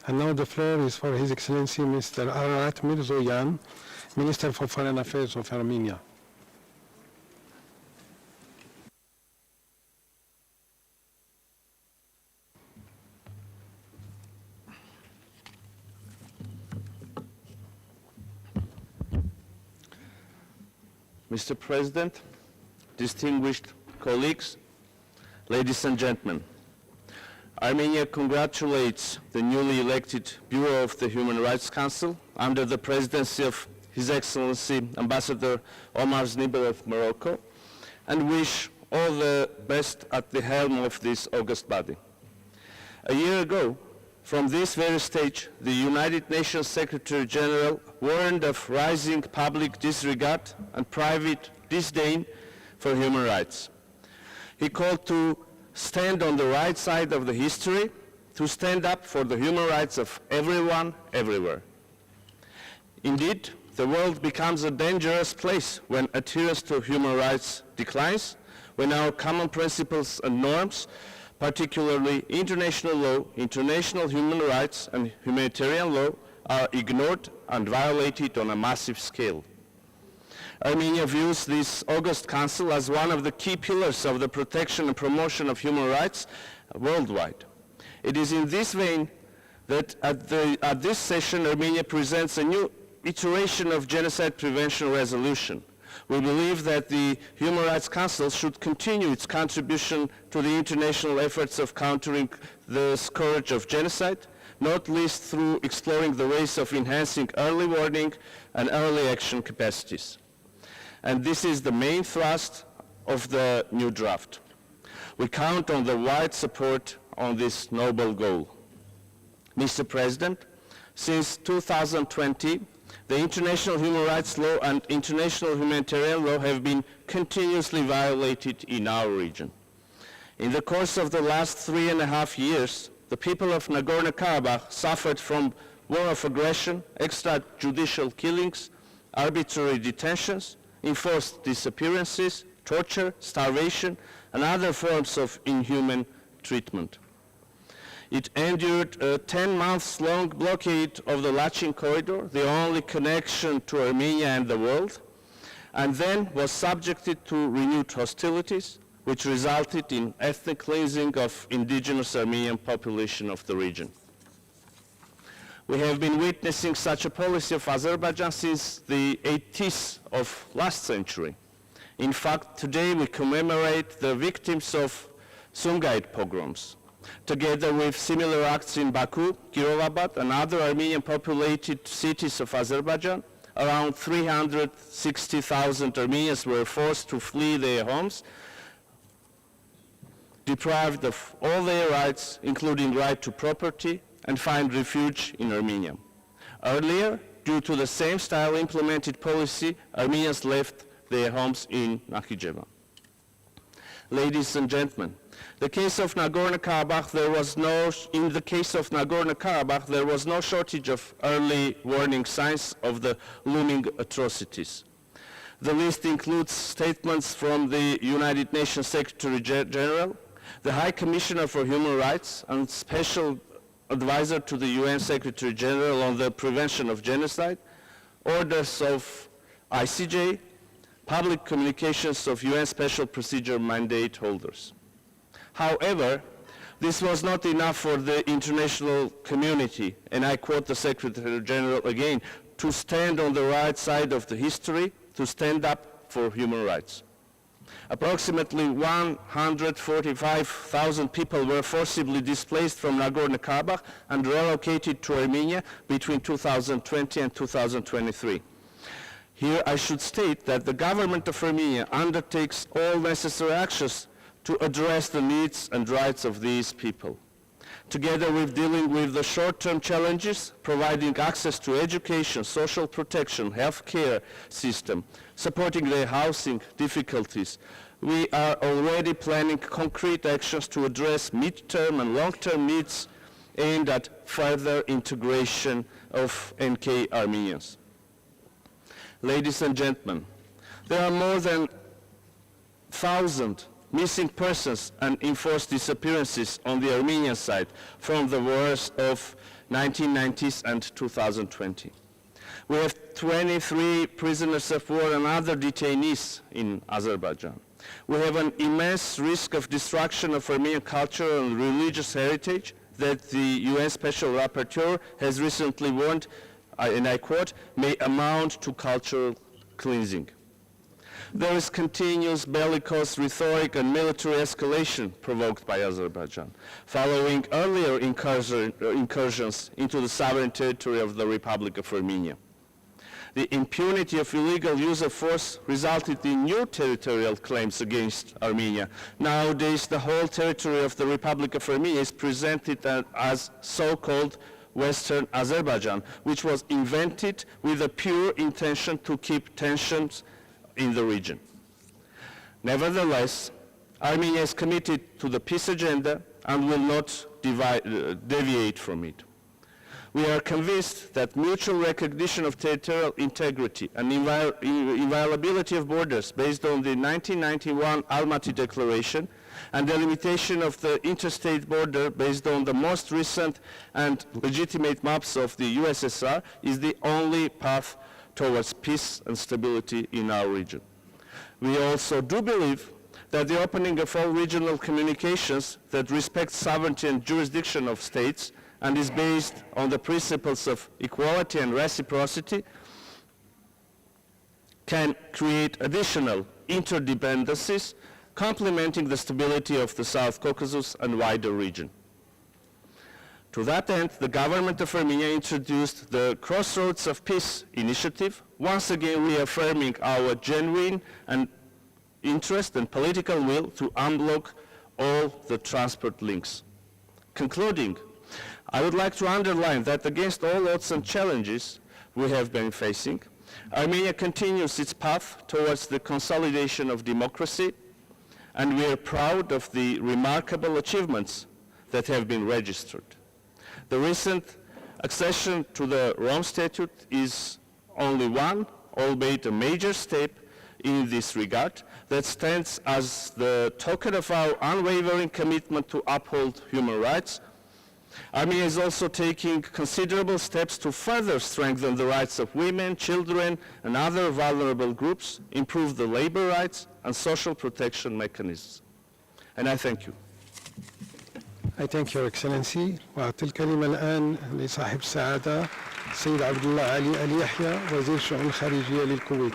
And now the floor is for His Excellency Mr. Ararat Mirzoyan, Minister for Foreign Affairs of Armenia. Mr. President, distinguished colleagues, ladies and gentlemen, Armenia congratulates the newly elected Bureau of the Human Rights Council under the presidency of His Excellency Ambassador Omar Zniber of Morocco, and wish all the best at the helm of this august body. A year ago, from this very stage, the United Nations Secretary General warned of rising public disregard and private disdain for human rights. He called to stand on the right side of the history, to stand up for the human rights of everyone, everywhere. Indeed, the world becomes a dangerous place when adherence to human rights declines, when our common principles and norms, particularly international law, international human rights, and humanitarian law, are ignored and violated on a massive scale. Armenia views this August Council as one of the key pillars of the protection and promotion of human rights worldwide. It is in this vein that at this session, Armenia presents a new iteration of genocide prevention resolution. We believe that the Human Rights Council should continue its contribution to the international efforts of countering the scourge of genocide, not least through exploring the ways of enhancing early warning and early action capacities. And this is the main thrust of the new draft. We count on the wide support on this noble goal. Mr. President, since 2020, the international human rights law and international humanitarian law have been continuously violated in our region. In the course of the last 3.5 years, the people of Nagorno-Karabakh suffered from war of aggression, extrajudicial killings, arbitrary detentions, enforced disappearances, torture, starvation, and other forms of inhuman treatment. It endured a 10-month-long blockade of the Lachin corridor, the only connection to Armenia and the world, and then was subjected to renewed hostilities, which resulted in ethnic cleansing of indigenous Armenian population of the region. We have been witnessing such a policy of Azerbaijan since the 80s of last century. In fact, today we commemorate the victims of Sumgait pogroms. Together with similar acts in Baku, Kirovabad, and other Armenian-populated cities of Azerbaijan, around 360,000 Armenians were forced to flee their homes, deprived of all their rights, including right to property, and find refuge in Armenia. Earlier, due to the same style implemented policy, Armenians left their homes in Nakhichevan. Ladies and gentlemen, in the case of Nagorno-Karabakh, there was no shortage of early warning signs of the looming atrocities. The list includes statements from the United Nations Secretary General, the High Commissioner for Human Rights, and Special Advisor to the UN Secretary General on the Prevention of Genocide, orders of ICJ, public communications of UN Special Procedure mandate holders. However, this was not enough for the international community, and I quote the Secretary General again, to stand on the right side of the history, to stand up for human rights. Approximately 145,000 people were forcibly displaced from Nagorno-Karabakh and relocated to Armenia between 2020 and 2023. Here I should state that the government of Armenia undertakes all necessary actions to address the needs and rights of these people. Together with dealing with the short-term challenges, providing access to education, social protection, health care system, supporting their housing difficulties, we are already planning concrete actions to address mid-term and long-term needs aimed at further integration of NK Armenians. Ladies and gentlemen, there are more than 1,000 missing persons and enforced disappearances on the Armenian side from the wars of 1990s and 2020. We have 23 prisoners of war and other detainees in Azerbaijan. We have an immense risk of destruction of Armenian cultural and religious heritage that the UN Special Rapporteur has recently warned, and I quote, may amount to cultural cleansing. There is continuous bellicose rhetoric and military escalation provoked by Azerbaijan, following earlier incursions into the sovereign territory of the Republic of Armenia. The impunity of illegal use of force resulted in new territorial claims against Armenia. Nowadays, the whole territory of the Republic of Armenia is presented as so-called Western Azerbaijan, which was invented with a pure intention to keep tensions in the region. Nevertheless, Armenia is committed to the peace agenda and will not deviate from it. We are convinced that mutual recognition of territorial integrity and inviolability of borders based on the 1991 Almaty Declaration and the limitation of the interstate border based on the most recent and legitimate maps of the USSR is the only path towards peace and stability in our region. We also do believe that the opening of all regional communications that respect sovereignty and jurisdiction of states and is based on the principles of equality and reciprocity can create additional interdependencies complementing the stability of the South Caucasus and wider region. To that end, the government of Armenia introduced the Crossroads of Peace initiative, once again reaffirming our genuine and interest and political will to unblock all the transport links. Concluding, I would like to underline that against all odds and challenges we have been facing, Armenia continues its path towards the consolidation of democracy, and we are proud of the remarkable achievements that have been registered. The recent accession to the Rome Statute is only one, albeit a major step in this regard, that stands as the token of our unwavering commitment to uphold human rights. Armenia is also taking considerable steps to further strengthen the rights of women, children, and other vulnerable groups, improve the labor rights and social protection mechanisms. And I thank you. I thank Your Excellency. وأعطي الكلمة الآن لصاحب السعادة السيد عبد الله علي آل يحيى وزير الشؤون الخارجية للكويت.